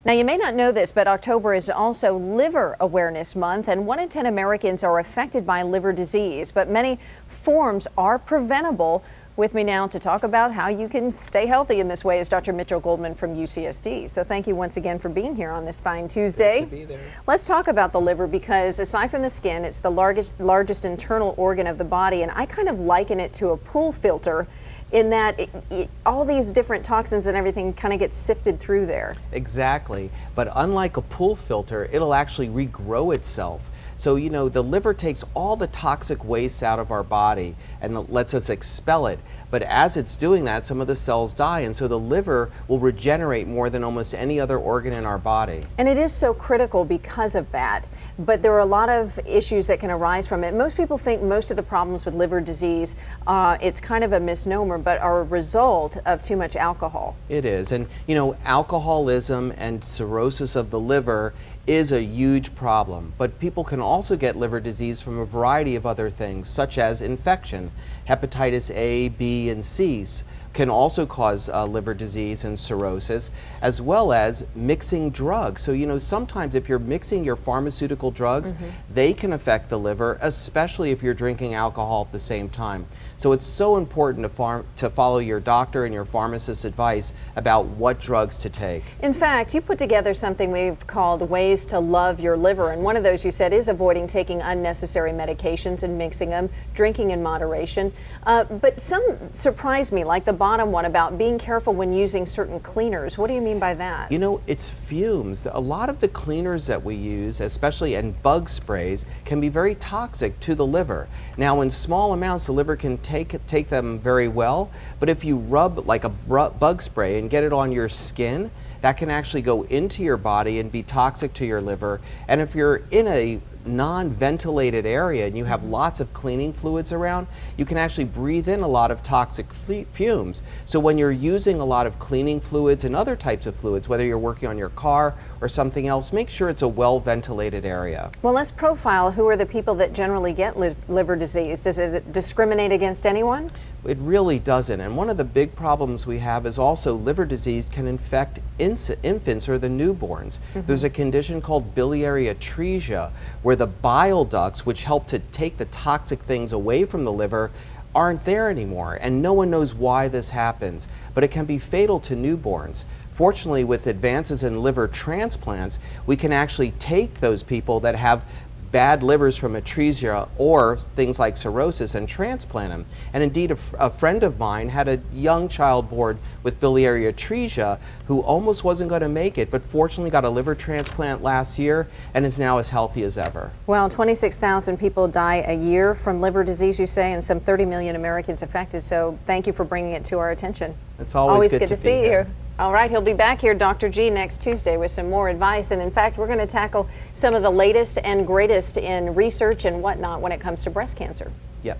Now, you may not know this, but October is also Liver Awareness Month, and 1 in 10 Americans are affected by liver disease, but many forms are preventable. With me now to talk about how you can stay healthy in this way is Dr. Mitchel Goldman from UCSD. So thank you once again for being here on this fine Tuesday. Good to be there. Let's talk about the liver, because aside from the skin, it's the largest internal organ of the body, and I kind of liken it to a pool filter, in that all these different toxins and everything kind of gets sifted through there. Exactly, but unlike a pool filter, it'll actually regrow itself. So, you know, the liver takes all the toxic waste out of our body and lets us expel it. But as it's doing that, some of the cells die, and so the liver will regenerate more than almost any other organ in our body. And it is so critical because of that. But there are a lot of issues that can arise from it. Most people think most of the problems with liver disease, it's kind of a misnomer, but are a result of too much alcohol. It is. And, you know, alcoholism and cirrhosis of the liver is a huge problem, but people can also get liver disease from a variety of other things, such as infection. Hepatitis A, B, and C can also cause liver disease and cirrhosis, as well as mixing drugs. So, you know, sometimes if you're mixing your pharmaceutical drugs, they can affect the liver, especially if you're drinking alcohol at the same time. So it's so important to follow your doctor and your pharmacist's advice about what drugs to take. In fact, you put together something we've called Ways to Love Your Liver, and one of those you said is avoiding taking unnecessary medications and mixing them, drinking in moderation. But some surprised me, like the bottom one about being careful when using certain cleaners. What do you mean by that? You know, it's fumes. A lot of the cleaners that we use, especially in bug sprays, can be very toxic to the liver. Now, in small amounts, the liver can take them very well, but if you rub like a bug spray and get it on your skin, that can actually go into your body and be toxic to your liver. And if you're in a non-ventilated area and you have lots of cleaning fluids around, you can actually breathe in a lot of toxic fumes. So when you're using a lot of cleaning fluids and other types of fluids, whether you're working on your car or something else, make sure it's a well-ventilated area. Well, let's profile who are the people that generally get liver disease. Does it discriminate against anyone? It really doesn't. And one of the big problems we have is also liver disease can infect infants or the newborns. There's a condition called biliary atresia, where the bile ducts, which help to take the toxic things away from the liver, aren't there anymore. And no one knows why this happens, but it can be fatal to newborns. Fortunately, with advances in liver transplants, we can actually take those people that have bad livers from atresia or things like cirrhosis and transplant them. And indeed, a friend of mine had a young child born with biliary atresia who almost wasn't going to make it, but fortunately got a liver transplant last year and is now as healthy as ever. Well, 26,000 people die a year from liver disease, you say, and some 30 million Americans affected. So thank you for bringing it to our attention. It's always good to see here. you. All right, he'll be back here, Dr. G, next Tuesday with some more advice. And in fact, we're going to tackle some of the latest and greatest in research and whatnot when it comes to breast cancer. Yep.